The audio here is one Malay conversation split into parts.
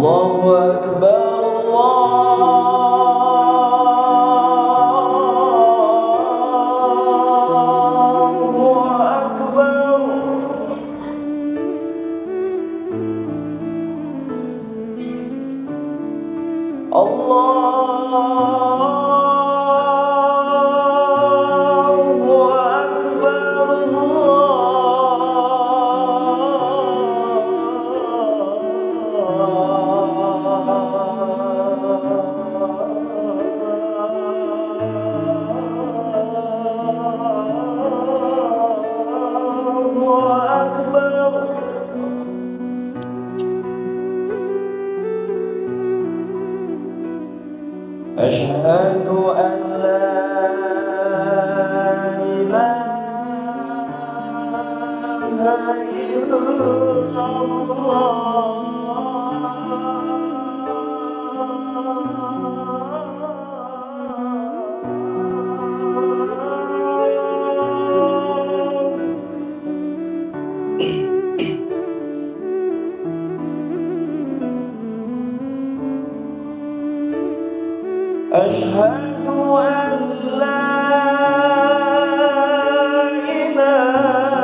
Allahu Akbar, Allahu Akbar. Allahu Akbar, Allahu Akbar. Asyhadu an la ilaha Asyhadu an la ilaha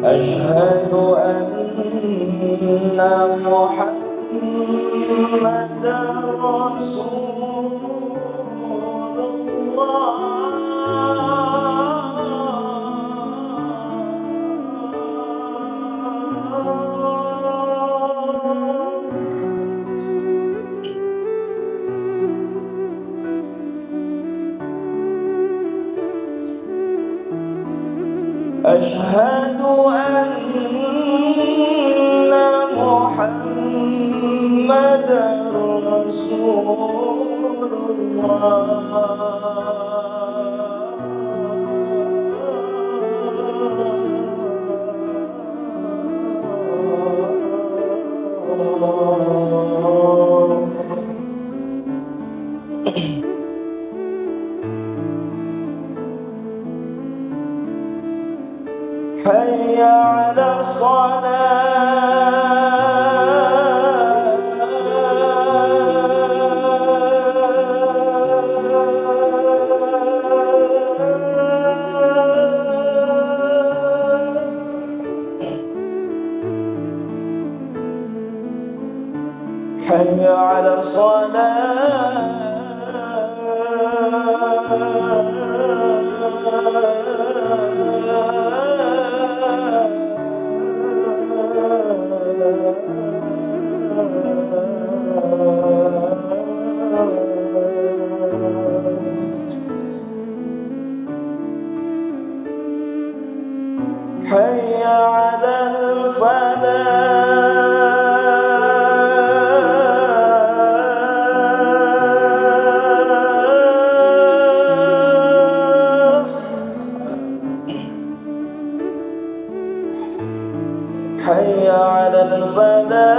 Asyhadu anna Muhammadar Asyhadu anna Muhammadar Hayya 'ala Hayya 'ala Hayya 'alal falah Hayya 'alal falah.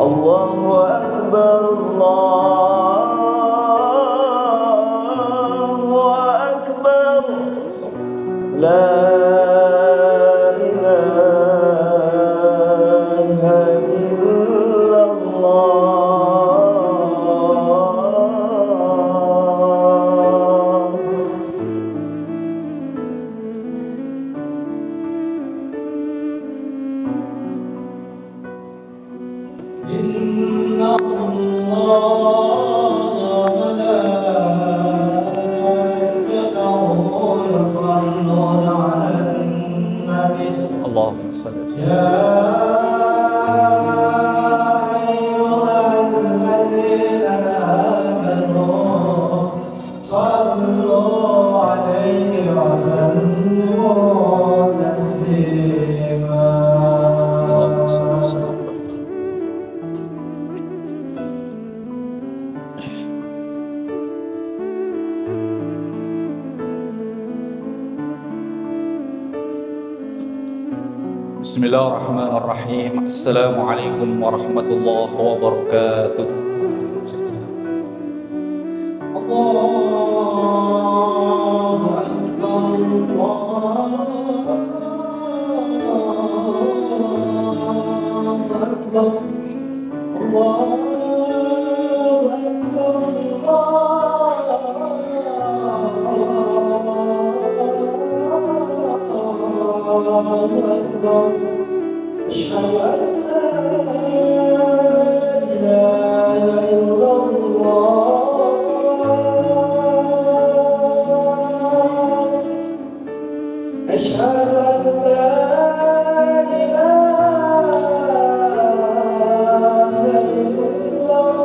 Allahu Akbar, Allahu Akbar. La ilaha illallah. Inna Allaha wa malaikatahu yusalluna 'alan nabi. Allahumma salli ala Ya ayyuhalladzina Bismillahirrahmanirrahim. Assalamualaikum warahmatullahi wabarakatuh. Allahu Akbar, Allahu Akbar, Allahu Akbar. Asyhadu an la ilaha illallah. Asyhadu an la ilaha illallah.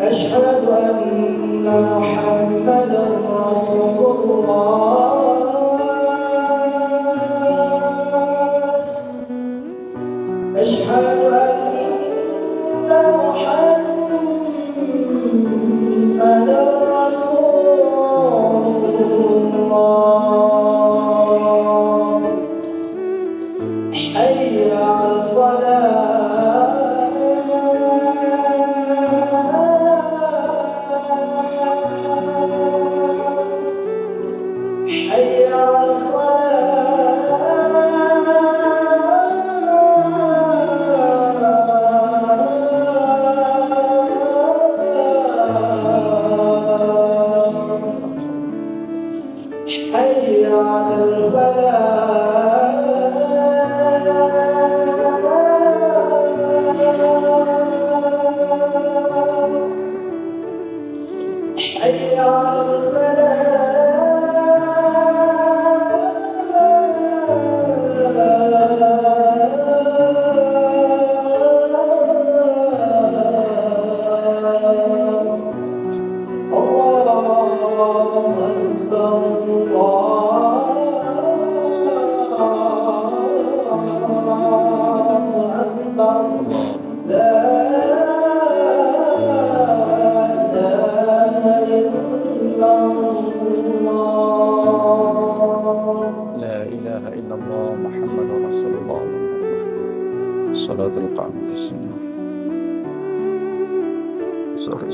Asyhadu anna Muhammadan Rasulullah. Asyhadu anna Muhammadan Rasulullah. Hayya 'alas salat. Hayya 'alas salat. Hayya 'alal falah. Hayya 'alal falah. Allahu Akbar, Allahu Akbar. La ilaha illallah. La ilaha illallah Muhammadur Rasulullah. Salatul qa'am disini. Sorry.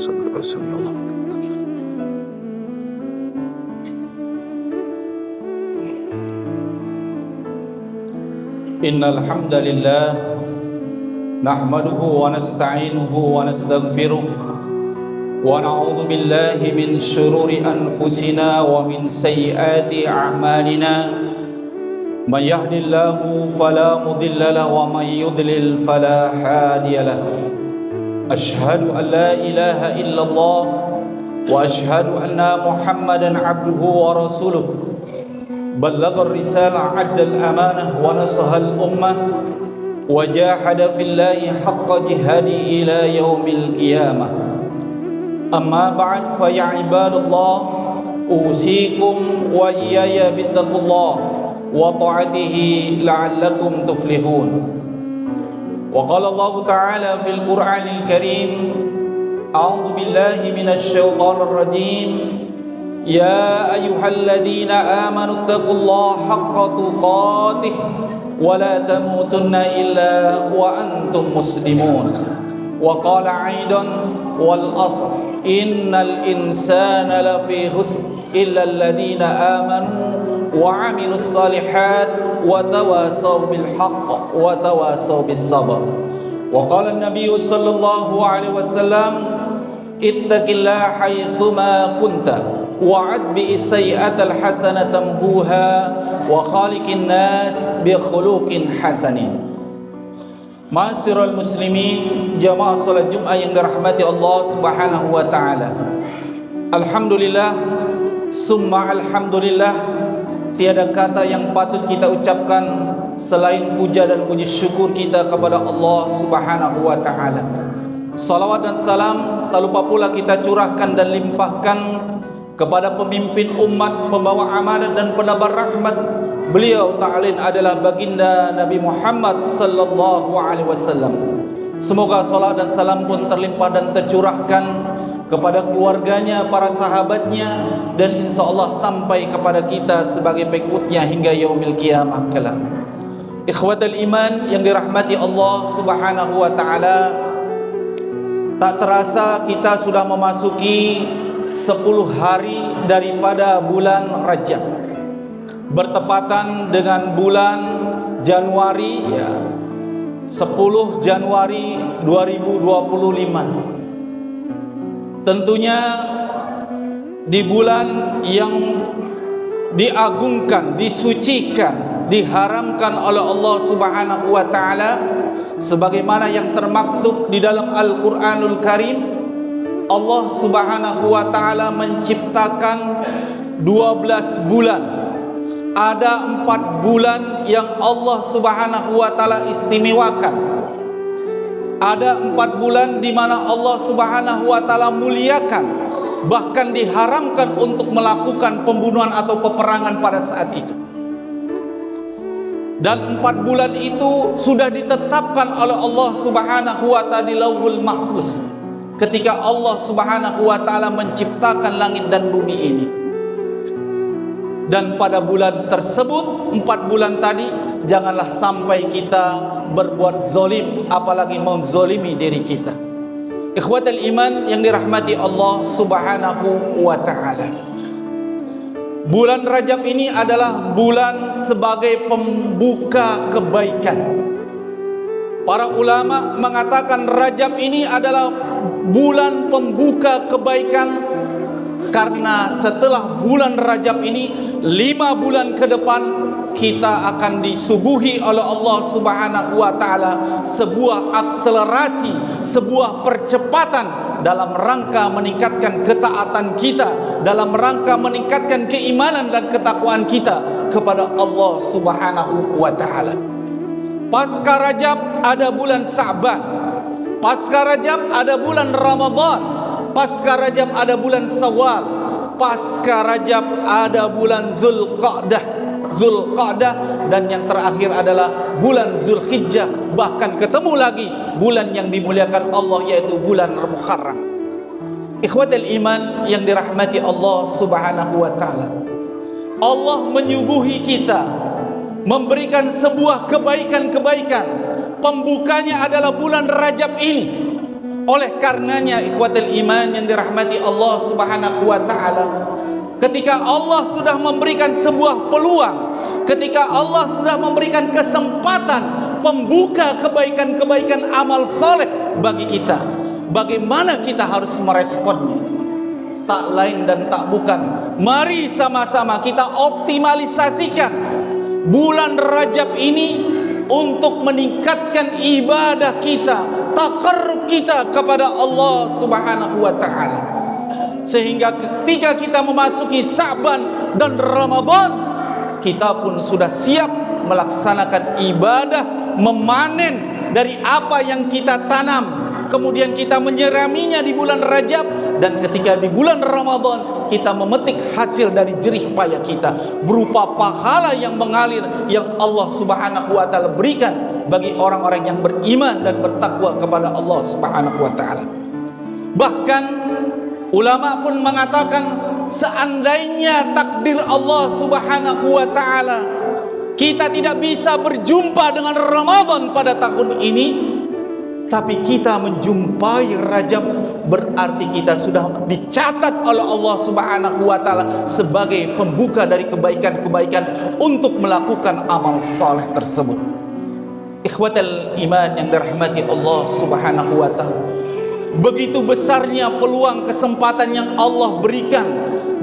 Innal hamdalillah nahmaduhu wa nasta'inuhu wa nastaghfiruh wa na'udzu billahi min shururi anfusina wa min sayyiati a'malina. Man yahdihillahu fala mudilla lahu wa man yudlil fala hadiya lahu. Ashhadu an la ilaha illallah wa ashhadu anna Muhammadan abduhu wa rasuluh. Ballagha ar-risalah 'adda al-amanah wa nasaha al-ummah wa jahada fillahi haqqa jihadi ila yaumil qiyamah. Amma ba'd, fa ya ibadallah, usikum wa iyaya bittaqullah wa ta'atihi la'allakum tuflihun. Wa qala Allah ta'ala fil Qur'anil Karim, a'udzu billahi minasy syaithanir rajim. Ya ayyuhalladzina amanu taqullaha haqqa tuqatih wa la tamutunna illa wa antum muslimun. Wa qala aidan wal 'asr innal insana lafi khusr illa alladzina amanu wa 'amilus shalihat wa tawasaw bil haqq wa tawasaw bis sabr. Wa qala an-nabiy sallallahu alaihi wasallam ittaqillaha haitsuma kunta wa'ad bi sayyi'atil hasanati tamhuha wa khaliqin nas bi khuluqin hasanin. Ma'asyiral muslimin, jamaah salat Jumat yang dirahmati Allah Subhanahu wa taala. Alhamdulillah summa alhamdulillah, tiada kata yang patut kita ucapkan selain puja dan puji syukur kita kepada Allah Subhanahu wa taala. Salawat dan salam tak lupa pula kita curahkan dan limpahkan kepada pemimpin umat, pembawa amanat dan penebar rahmat. Beliau ta'alin adalah baginda Nabi Muhammad sallallahu alaihi wasallam. Semoga salat dan salam pun terlimpah dan tercurahkan kepada keluarganya, para sahabatnya, dan insya Allah sampai kepada kita sebagai pengikutnya hingga yaumil qiyamah kelak. Ikhwatal iman yang dirahmati Allah Subhanahu wa taala, tak terasa kita sudah memasuki 10 hari daripada bulan Rajab, bertepatan dengan bulan Januari, 10 Januari 2025. Tentunya di bulan yang diagungkan, disucikan, diharamkan oleh Allah Subhanahu wa taala, sebagaimana yang termaktub di dalam Al-Qur'anul Karim, Allah Subhanahu wa taala menciptakan 12 bulan. Ada 4 bulan yang Allah Subhanahu wa taala istimewakan. Ada 4 bulan di mana Allah Subhanahu wa taala muliakan, bahkan diharamkan untuk melakukan pembunuhan atau peperangan pada saat itu. Dan 4 bulan itu sudah ditetapkan oleh Allah Subhanahu wa taala di Lauhul Mahfuz ketika Allah Subhanahu wa taala menciptakan langit dan bumi ini. Dan pada bulan tersebut, 4 bulan tadi, janganlah sampai kita berbuat zalim, apalagi menzalimi diri kita. Ikhwatal iman yang dirahmati Allah Subhanahu wa taala, bulan Rajab ini adalah bulan sebagai pembuka kebaikan. Para ulama mengatakan Rajab ini adalah bulan pembuka kebaikan, karena setelah bulan Rajab ini 5 bulan ke depan kita akan disuguhi oleh Allah Subhanahu wa taala sebuah akselerasi, sebuah percepatan dalam rangka meningkatkan ketaatan kita, dalam rangka meningkatkan keimanan dan ketakwaan kita kepada Allah Subhanahu wa taala. Pasca Rajab ada bulan Sa'ban, pasca Rajab ada bulan Ramadan, pasca Rajab ada bulan Syawal, pasca Rajab ada bulan Zulqa'dah, dan yang terakhir adalah bulan Zulhijjah. Bahkan ketemu lagi bulan yang dimuliakan Allah, yaitu bulan Muharram. Ikhwatul iman yang dirahmati Allah Subhanahu wa taala, Allah menyuguhi kita, memberikan sebuah kebaikan-kebaikan. Pembukanya adalah bulan Rajab ini. Oleh karenanya ikhwatul iman yang dirahmati Allah Subhanahu wa taala, ketika Allah sudah memberikan sebuah peluang, ketika Allah sudah memberikan kesempatan pembuka kebaikan-kebaikan amal soleh bagi kita, bagaimana kita harus meresponnya? Tak lain dan tak bukan, mari sama-sama kita optimalisasikan bulan Rajab ini untuk meningkatkan ibadah kita, taqarrub kita kepada Allah Subhanahu wa taala, sehingga ketika kita memasuki Sa'ban dan Ramadan, kita pun sudah siap melaksanakan ibadah, memanen dari apa yang kita tanam, kemudian kita menyiraminya di bulan Rajab, dan ketika di bulan Ramadan kita memetik hasil dari jerih payah kita berupa pahala yang mengalir yang Allah Subhanahu wa taala berikan bagi orang-orang yang beriman dan bertakwa kepada Allah Subhanahu wa taala. Bahkan ulama pun mengatakan, seandainya takdir Allah Subhanahu wa taala kita tidak bisa berjumpa dengan Ramadan pada tahun ini, tapi kita menjumpai Rajab, berarti kita sudah dicatat oleh Allah Subhanahu wa taala sebagai pembuka dari kebaikan-kebaikan untuk melakukan amal saleh tersebut. Ikhwatal iman yang dirahmati Allah Subhanahu wa taala, begitu besarnya peluang kesempatan yang Allah berikan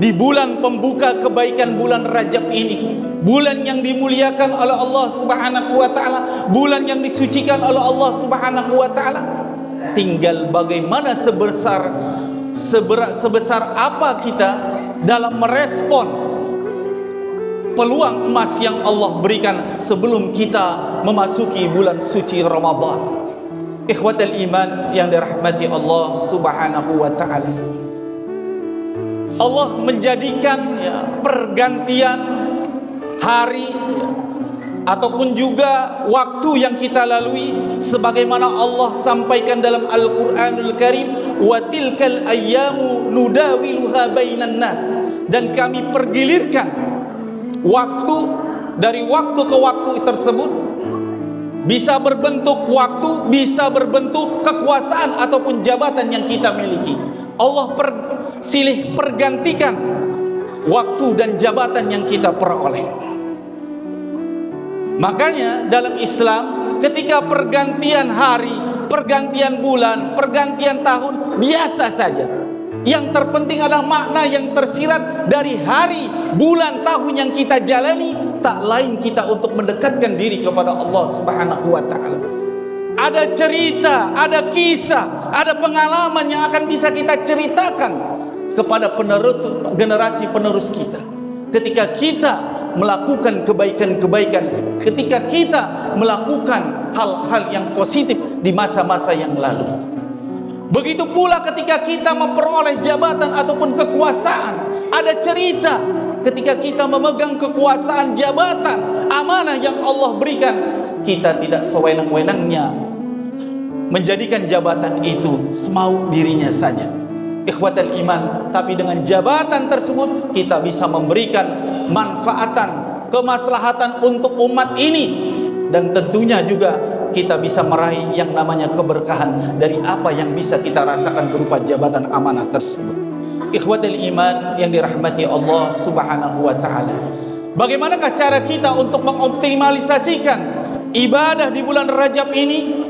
di bulan pembuka kebaikan bulan Rajab ini, bulan yang dimuliakan oleh Allah Subhanahu wa taala, bulan yang disucikan oleh Allah Subhanahu wa taala. Tinggal bagaimana sebesar apa kita dalam merespon peluang emas yang Allah berikan sebelum kita memasuki bulan suci Ramadan. Ikhwatul iman yang dirahmati Allah Subhanahu wa taala, Allah menjadikan pergantian hari ataupun juga waktu yang kita lalui, sebagaimana Allah sampaikan dalam Al-Qur'anul Karim, wa tilkal ayyamu nudawiluha bainan nas, dan kami pergilirkan waktu dari waktu ke waktu tersebut, bisa berbentuk waktu, bisa berbentuk kekuasaan ataupun jabatan yang kita miliki. Allah silih pergantikan waktu dan jabatan yang kita peroleh. Makanya dalam Islam ketika pergantian hari, pergantian bulan, pergantian tahun biasa saja. Yang terpenting adalah makna yang tersirat dari hari, bulan, tahun yang kita jalani, tak lain kita untuk mendekatkan diri kepada Allah Subhanahu wa taala. Ada cerita, ada kisah, ada pengalaman yang akan bisa kita ceritakan kepada generasi penerus kita. Ketika kita melakukan kebaikan-kebaikan, ketika kita melakukan hal-hal yang positif di masa-masa yang lalu. Begitu pula ketika kita memperoleh jabatan ataupun kekuasaan, ada cerita ketika kita memegang kekuasaan, jabatan, amanah yang Allah berikan, kita tidak sewenang-wenangnya menjadikan jabatan itu semau dirinya saja. Ikhwatal iman, tapi dengan jabatan tersebut kita bisa memberikan manfaatan, kemaslahatan untuk umat ini, dan tentunya juga kita bisa meraih yang namanya keberkahan dari apa yang bisa kita rasakan berupa jabatan amanah tersebut. Ikhwatal iman yang dirahmati Allah Subhanahu wa taala. Bagaimanakah cara kita untuk mengoptimalisasikan ibadah di bulan Rajab ini?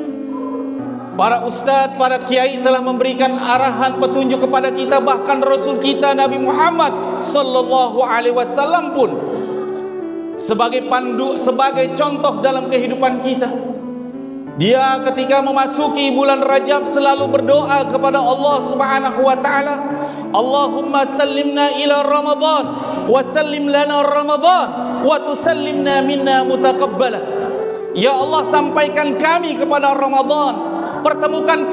Para ustadz, para kiai telah memberikan arahan petunjuk kepada kita, bahkan Rasul kita Nabi Muhammad sallallahu alaihi wasallam pun sebagai pandu, sebagai contoh dalam kehidupan kita. Dia ketika memasuki bulan Rajab selalu berdoa kepada Allah Subhanahu wa taala, Allahumma sallimna ila Ramadan wa sallim lana Ramadan wa tusallimna minna mutaqabbalah. Ya Allah, sampaikan kami kepada Ramadan, pertemukan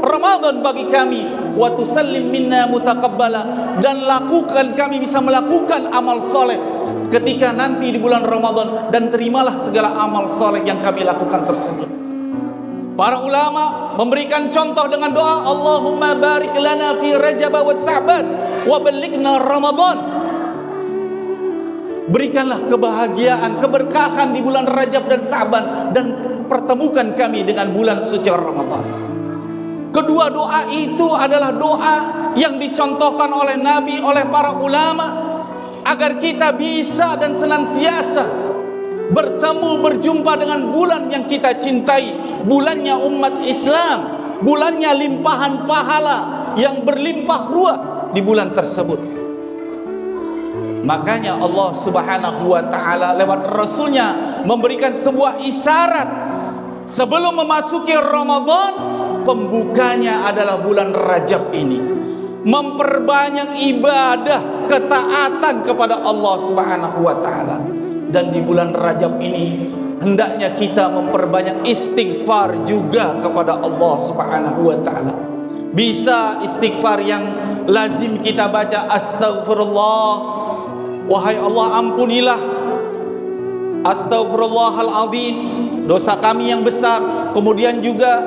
Ramadan bagi kami, wa tusallim minna mutaqabbala, dan lakukan kami bisa melakukan amal soleh ketika nanti di bulan Ramadan, dan terimalah segala amal soleh yang kami lakukan tersebut. Para ulama memberikan contoh dengan doa, Allahumma barik lana fi Rajab wa Sa'ban wa ballighna Ramadan. Berikanlah kebahagiaan, keberkahan di bulan Rajab dan Sa'ban, dan pertemukan kami dengan bulan suci Ramadan. Kedua doa itu adalah doa yang dicontohkan oleh Nabi, oleh para ulama, agar kita bisa dan senantiasa bertemu, berjumpa dengan bulan yang kita cintai, bulannya umat Islam, bulannya limpahan pahala yang berlimpah ruah di bulan tersebut. Makanya Allah Subhanahu wa taala lewat Rasulnya memberikan sebuah isyarat sebelum memasuki Ramadan, pembukanya adalah bulan Rajab ini. Memperbanyak ibadah, ketaatan kepada Allah Subhanahu wa taala. Dan di bulan Rajab ini hendaknya kita memperbanyak istighfar juga kepada Allah Subhanahu wa taala. Bisa istighfar yang lazim kita baca, astaghfirullah, wahai Allah ampunilah, astaghfirullahaladzim, dosa kami yang besar. Kemudian juga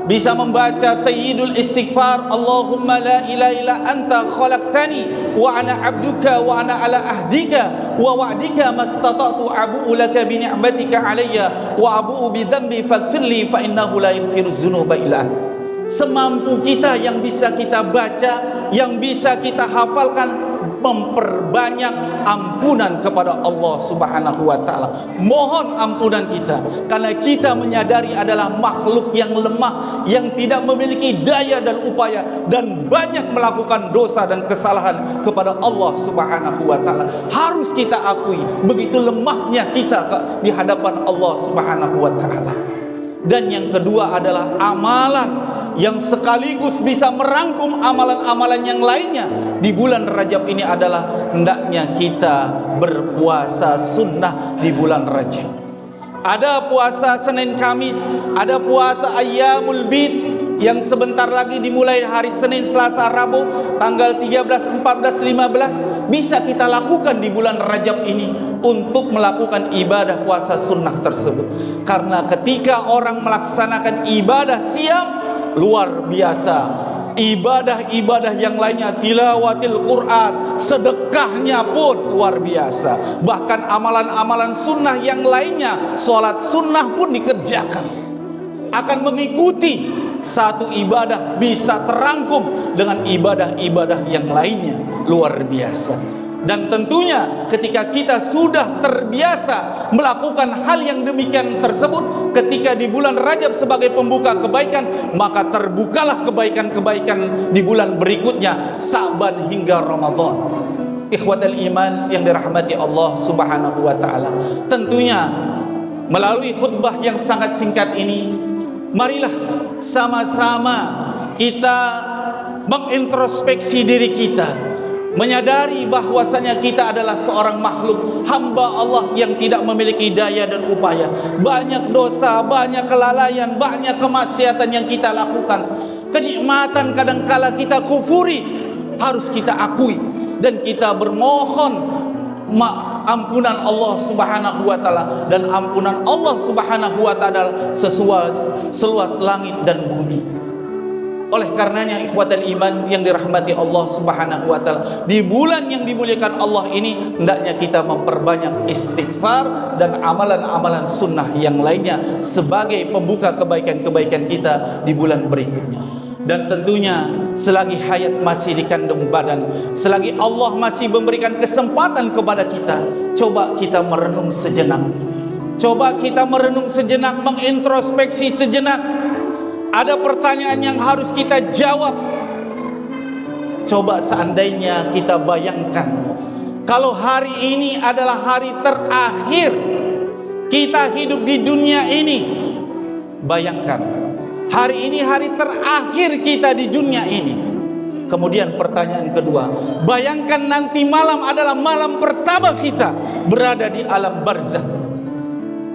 bisa membaca sayyidul istighfar, Allahumma la ilaha illa anta khalaqtani wa ana abduka wa ana ala ahdika wa wa'dika mastata'tu abu'u laka bi ni'matika alayya wa abu'u bi dhanbi faghfirli fa innahu la yaghfiru dzunuba illa anta. Semampu kita yang bisa kita baca, yang bisa kita hafalkan, memperbanyak ampunan kepada Allah Subhanahu wa taala. Mohon ampunan kita, karena kita menyadari adalah makhluk yang lemah, yang tidak memiliki daya dan upaya, dan banyak melakukan dosa dan kesalahan kepada Allah Subhanahu wa taala. Harus kita akui begitu lemahnya kita di hadapan Allah Subhanahu wa taala. Dan yang kedua adalah amalan yang sekaligus bisa merangkum amalan-amalan yang lainnya di bulan Rajab ini adalah hendaknya kita berpuasa sunnah di bulan Rajab. Ada puasa Senin Kamis, ada puasa Ayyamul Bid yang sebentar lagi dimulai hari Senin, Selasa, Rabu, tanggal 13, 14, 15, bisa kita lakukan di bulan Rajab ini untuk melakukan ibadah puasa sunnah tersebut. Karena ketika orang melaksanakan ibadah siam, luar biasa ibadah-ibadah yang lainnya, tilawatil Quran, sedekahnya pun luar biasa. Bahkan amalan-amalan sunnah yang lainnya, sholat sunnah pun dikerjakan. Akan mengikuti satu ibadah bisa terangkum dengan ibadah-ibadah yang lainnya, luar biasa. Dan tentunya ketika kita sudah terbiasa melakukan hal yang demikian tersebut, ketika di bulan Rajab sebagai pembuka kebaikan, maka terbukalah kebaikan-kebaikan di bulan berikutnya, Sa'ban hingga Ramadan. Ikhwatal iman yang dirahmati Allah Subhanahu wa taala. Tentunya melalui khutbah yang sangat singkat ini, marilah sama-sama kita mengintrospeksi diri kita, menyadari bahwasanya kita adalah seorang makhluk hamba Allah yang tidak memiliki daya dan upaya. Banyak dosa, banyak kelalaian, banyak kemaksiatan yang kita lakukan. Kenikmatan kadangkala kita kufuri, harus kita akui, dan kita bermohon ampunan Allah Subhanahu wa taala, dan ampunan Allah Subhanahu wa taala seluas langit dan bumi. Oleh karenanya ikhwatal iman yang dirahmati Allah Subhanahu wa taala, di bulan yang dimuliakan Allah ini hendaknya kita memperbanyak istighfar dan amalan-amalan sunnah yang lainnya sebagai pembuka kebaikan-kebaikan kita di bulan berikutnya. Dan tentunya selagi hayat masih di kandung badan, selagi Allah masih memberikan kesempatan kepada kita, coba kita merenung sejenak. Coba kita merenung sejenak, mengintrospeksi sejenak. Ada pertanyaan yang harus kita jawab. Coba seandainya kita bayangkan, kalau hari ini adalah hari terakhir kita hidup di dunia ini. Bayangkan, hari ini hari terakhir kita di dunia ini. Kemudian pertanyaan kedua, bayangkan nanti malam adalah malam pertama kita berada di alam barzakh.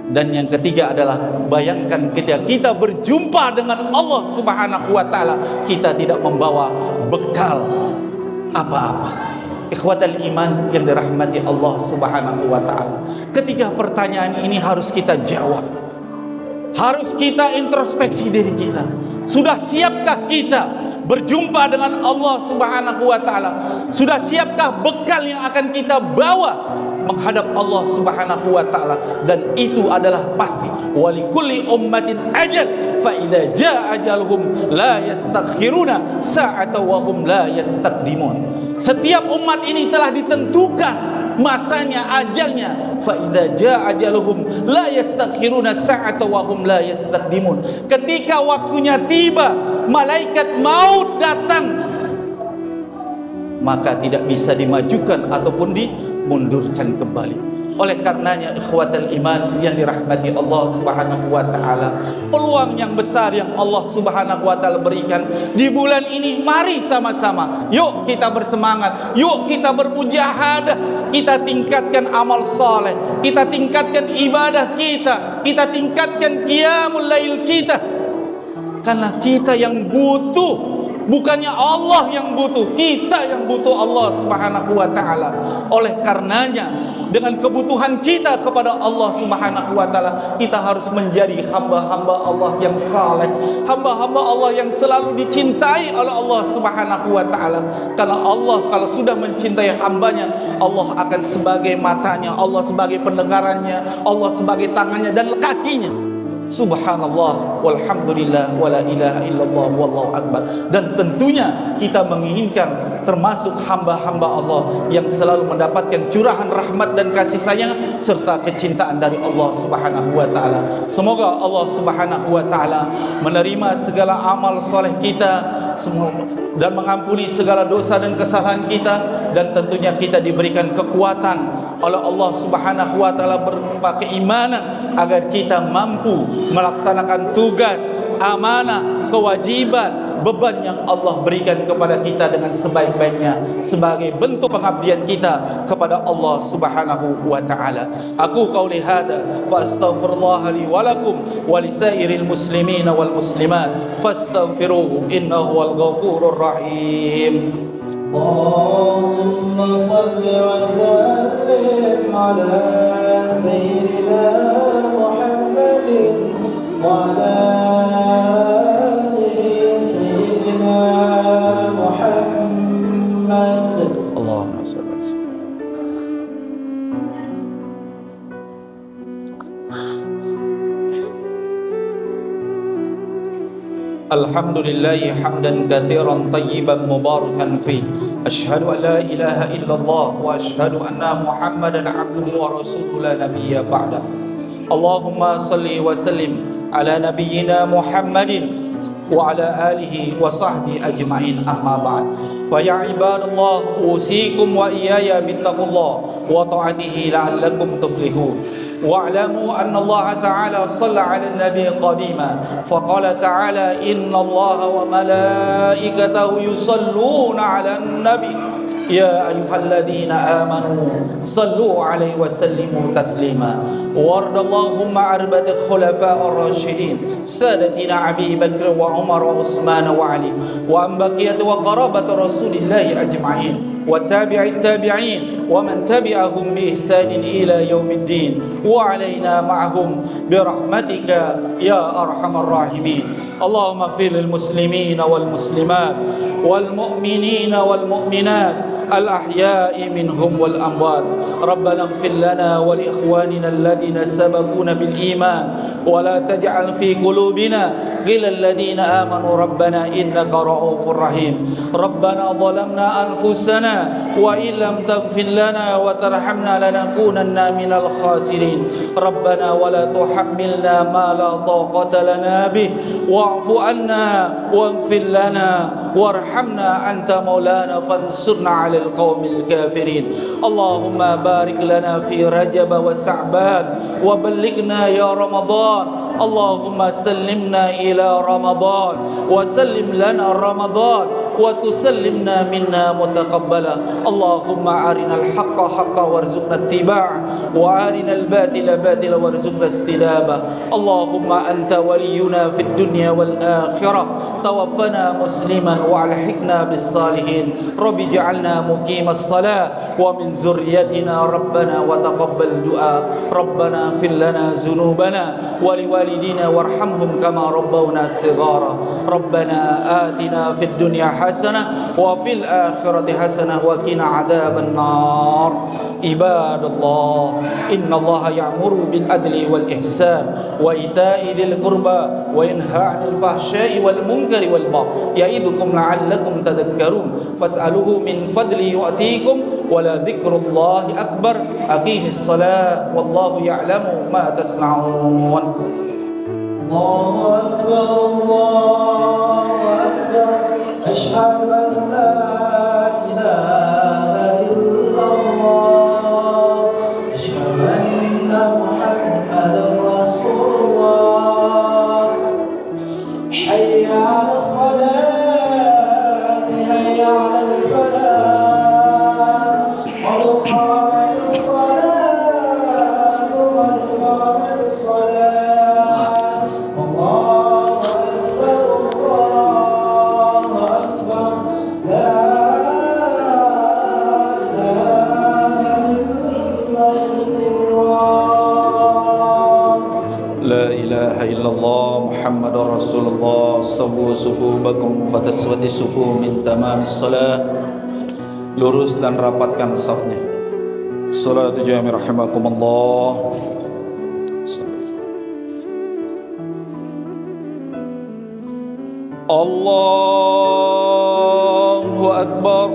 Dan yang ketiga adalah bayangkan ketika kita berjumpa dengan Allah Subhanahu wa taala, kita tidak membawa bekal apa-apa. Ikhwatal iman yang dirahmati Allah Subhanahu wa taala, ketiga pertanyaan ini harus kita jawab. Harus kita introspeksi diri kita. Sudah siapkah kita berjumpa dengan Allah Subhanahu wa taala? Sudah siapkah bekal yang akan kita bawa menghadap Allah Subhanahu wa taala? Dan itu adalah pasti, walikulli ummatin ajal, fa idza jaa ajaluhum la yastakhiruna sa'atan wa hum la yastaqdimun. Setiap umat ini telah ditentukan masanya, ajalnya. Fa idza jaa ajaluhum la yastakhiruna sa'atan wa hum la yastaqdimun. Ketika waktunya tiba, malaikat maut datang, maka tidak bisa dimajukan ataupun dimundurkan kembali. Oleh karenanya ikhwatal iman yang dirahmati Allah Subhanahu wa taala, peluang yang besar yang Allah Subhanahu wa taala berikan di bulan ini, mari sama-sama yuk kita bersemangat, yuk kita bermujahadah, kita tingkatkan amal saleh, kita tingkatkan ibadah kita tingkatkan qiyamul lail kita. Karena kita yang butuh, bukannya Allah yang butuh, kita yang butuh Allah Subhanahu wa taala. Oleh karenanya, dengan kebutuhan kita kepada Allah Subhanahu wa taala, kita harus menjadi hamba-hamba Allah yang saleh, hamba-hamba Allah yang selalu dicintai oleh Allah Subhanahu wa taala. Karena Allah kalau sudah mencintai hambanya, Allah akan sebagai matanya, Allah sebagai pendengarannya, Allah sebagai tangannya dan kakinya. Subhanallah walhamdulillah wala ilaha illallah wallahu akbar. Dan tentunya kita menginginkan termasuk hamba-hamba Allah yang selalu mendapatkan curahan rahmat dan kasih sayang serta kecintaan dari Allah Subhanahu wa taala. Semoga Allah Subhanahu wa taala menerima segala amal soleh kita dan mengampuni segala dosa dan kesalahan kita, dan tentunya kita diberikan kekuatan oleh Allah Subhanahu wa taala berupa keimanan agar kita mampu melaksanakan tugas, amanah, kewajiban, beban yang Allah berikan kepada kita dengan sebaik-baiknya sebagai bentuk pengabdian kita kepada Allah Subhanahu wa taala. Aku qauli hada wa astaghfirullah li wa lakum wa lisairil muslimin wal muslimat fastaghfiruhu innahu wal ghafurur rahim. Allahumma salli wa sallim ala sayyidina Muhammadin wa ala ali sayyidina Alhamdulillahi hamdan katsiran tayyiban mubarakan fi. Asyhadu an la ilaha illallah wa asyhadu anna Muhammadan abduhu wa rasuluhu la nabiyya ba'da. Allahumma salli wa sallim ala nabiyyina Muhammadin wa ala alihi wa sahbihi ajma'in, amma ba'd. Fa ya ibadallah, usikum wa iyaya bittaqullah wa ta'atihi la'allakum tuflihun. واعلموا أن الله تعالى صلى على النبي قديما فقال تعالى إن الله وملائكته يصلون على النبي يا أيها الذين آمنوا صلوا عليه وسلموا تسليما. وارض اللهم عن أربعة الخلفاء الراشدين سادتنا أبي بكر وعمر وعثمان وعلي وعن بقية وقرابة رسول الله أجمعين وتابع التابعين ومن تبعهم بإحسان إلى يوم الدين وعلينا معهم برحمتك يا أرحم الراحمين. اللهم اغفر للمسلمين والمسلمات والمؤمنين والمؤمنات الأحياء منهم والأموات. ربنا اغفر لنا ولإخواننا الذين سبقونا بالإيمان ولا تجعل في قلوبنا غلا الذين آمنوا ربنا إنك رؤوف رحيم. ربنا ظلمنا أنفسنا وإن لم تغفر لنا وترحمنا لنكونن من الخاسرين. ربنا ولا تحملنا ما لا طاقة لنا به واعف عنا واغفر لنا وارحمنا أنت مولانا فانصرنا على القوم الكافرين. اللهم بارك لنا في رجب وشعبان وبلغنا يا رمضان. اللهم سلمنا إلى رمضان وسلم لنا رمضان وتسلمنا منا متقبلا. اللهم أرنا الحق حقا وارزقنا اتباعه وأرنا الباطل باطلا وارزقنا اجتنابه. اللهم أنت ولينا في الدنيا والآخرة توفنا مسلما وألحقنا بالصالحين. رب اجعلنا مقيم الصلاة ومن ذريتنا ربنا وتقبل دعاء. ربنا اغفر لنا ذنوبنا ولوالدينا وارحمهم كما ربونا صغارا. ربنا آتنا في الدنيا حسنة وفي الآخرة حسنة وقنا عذاب النار. عباد الله إن الله يأمر بالعدل والإحسان وإيتاء ذي القربى وينهى عن الفحشاء والمنكر والبغي يعظكم لعلكم تذكرون. فاسألوه من فضله يؤتيكم ولذكر الله أكبر. أقيم الصلاة والله يعلم ما تصنعون. الله أكبر الله أكبر أشهد أن لا إله إلا الله أشهد أن محمدا رسول الله. حي على الصلاة حي على الفلاح قد قامت الصلاة قد قامت الصلاة. الله أكبر الله أكبر لا إله إلا الله. لا إله إلا الله محمد رسول الله. سووا صفوفكم فتسوت الصفوف من تمام الصلاة. Lurus dan rapatkan safnya. Salatu jami rahimakumullah. Allahu Akbar.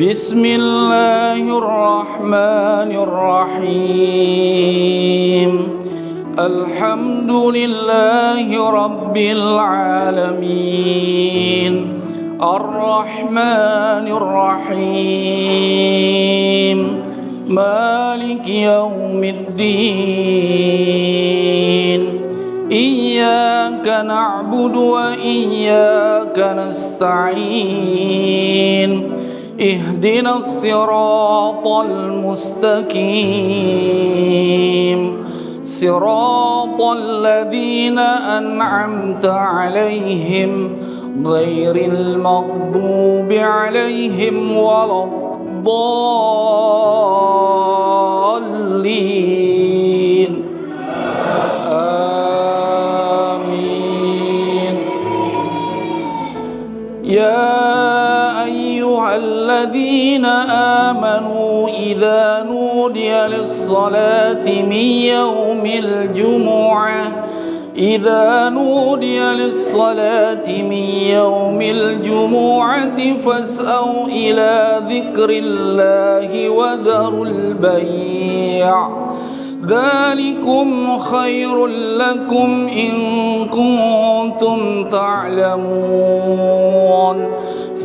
Bismillahirrahmanirrahim. Alhamdulillahi Rabbil Alamin. Ar-Rahmanir Rahim. Maliki Yawmiddin. Iyyaka na'budu wa iyyaka nasta'in. Ihdinas siratal mustaqim. Siratal ladzina an'amta 'alaihim ghairil maghdubi 'alaihim waladdallin. Amin. Ya أيها الذين آمنوا إذا نودي للصلاة من يوم الجمعة فاسعوا إلى ذكر الله وذروا البيع ذلكم خير لكم إن كنتم تعلمون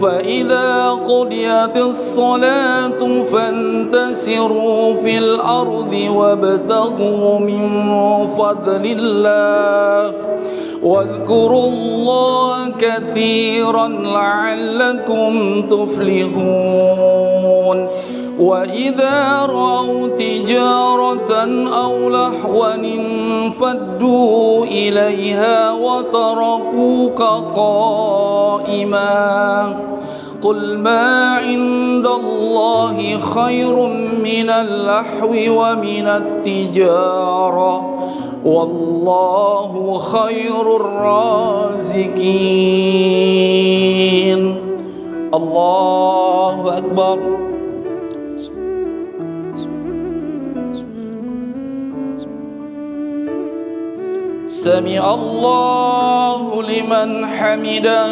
فإذا قضيت الصلاة فانتشروا في الأرض وابتغوا من فضل الله واذكروا الله كثيرا لعلكم تفلحون وإذا رأوا تجارة أو لهوا انفضوا إليها وتركوك قائما قل ما عند الله خير من اللهو ومن التجارة والله خير الرازقين. الله أكبر. سمع الله لمن حمده.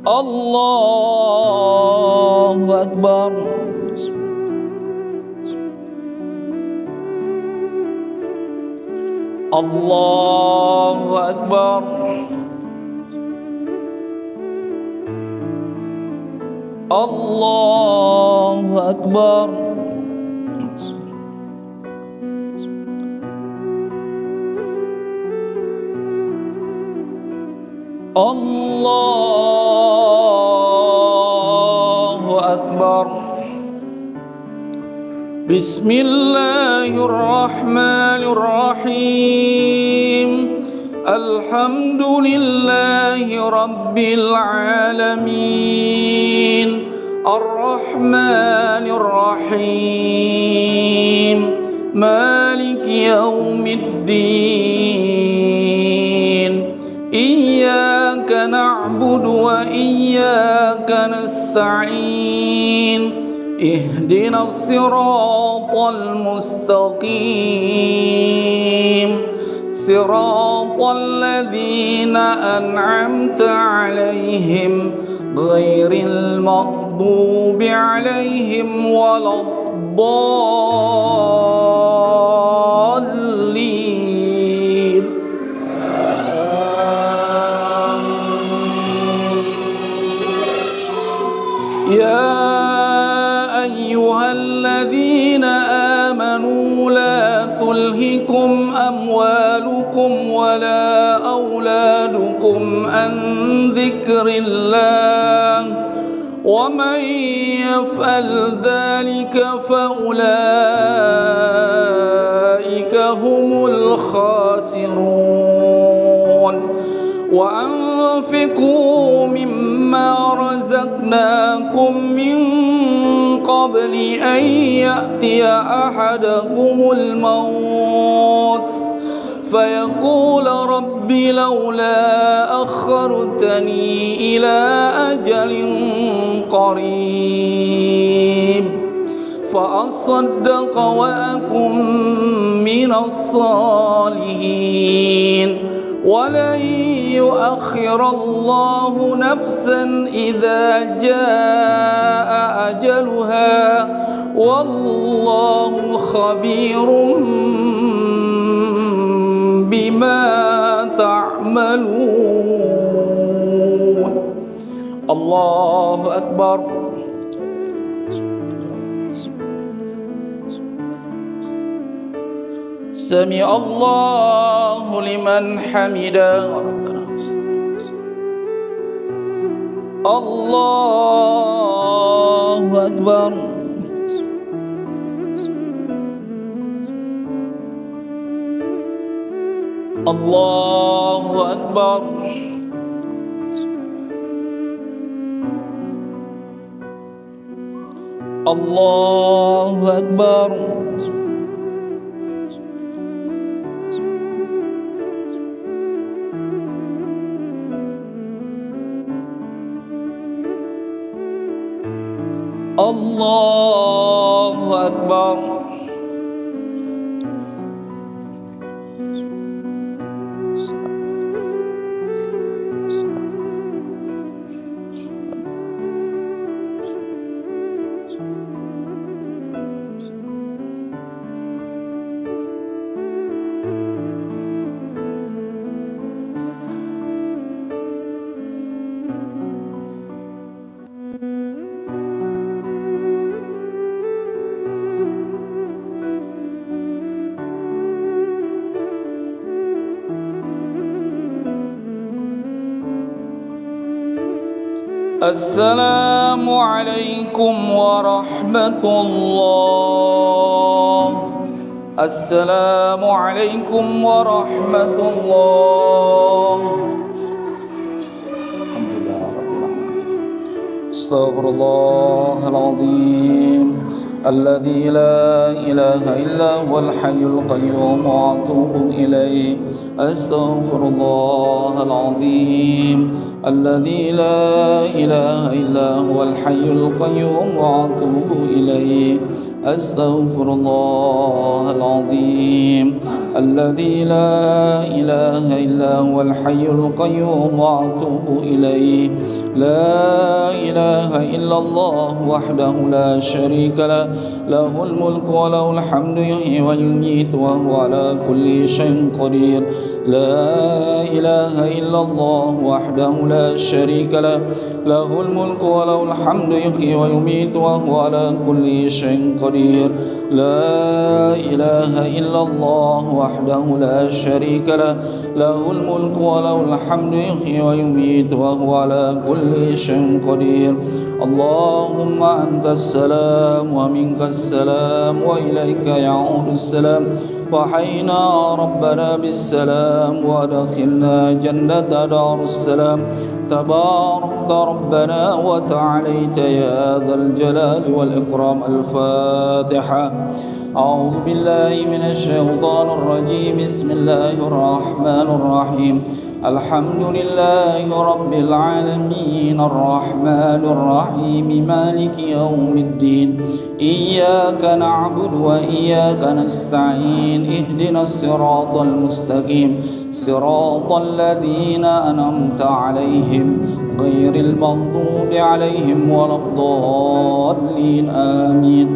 الله أكبر. الله أكبر. الله أكبر. الله أكبر. بسم الله الرحمن الرحيم. الحمد لله رب العالمين الرحمن الرحيم مالك يوم الدين إياك نعبد وإياك نستعين اهدنا الصراط المستقيم صراط الذين أنعمت عليهم غير المغضوب عليهم ولا الضالين. يا أيها الذين آمنوا لا تلهكم أموالكم ولا أولادكم عن ذكر الله ومن يفعل ذلك فأولئك هم الخاسرون. وأنفقوا مما رزقناكم من قبل أن يأتي أحدكم الموت فيقول رب لولا أخرتني إلى أجل قريب فأصدق وأكن من الصالحين ولن يؤخر الله نفسا إذا جاء أجلها والله خبير بما تعملون. الله أكبر. سمع الله لمن حمده. الله أكبر. الله أكبر. الله أكبر. Allahu Akbar. السلام عليكم ورحمة الله. السلام عليكم ورحمة الله. الحمد لله رب العالمين. استغفر الله العظيم الذي لا إله إلا هو الحي القيوم وأتوب إليه. أستغفر الله العظيم الذي لا إله إلا هو الحي القيوم وأتوب إليه. أستغفر الله العظيم الذي لا إله إلا هو الحي القيوم وأتوب إليه. لا إله إلا الله وحده لا شريك له، له الملك وله الحمد يحيي ويميت وهو على كل شيء قدير. لا إله إلا الله وحده لا شريك له، له الملك وله الحمد يحيي ويميت وهو على كل شيء قدير. لا إله إلا الله وحده لا شريك له، له الملك وله الحمد يحيي ويميت وهو على كل شيء قدير. اللهم أنت السلام ومنك السلام وإليك يعود السلام. فحينا ربنا بالسلام وأدخلنا جنة دار السلام. تباركت ربنا وتعاليت يا ذا الجلال والإكرام. الفاتحة. أعوذ بالله من الشيطان الرجيم. بسم الله الرحمن الرحيم. الحمد لله رب العالمين الرحمن الرحيم مالك يوم الدين. إياك نعبد وإياك نستعين. اهدنا الصراط المستقيم صراط الذين أنعمت عليهم غير المغضوب عليهم ولا الضالين. آمين.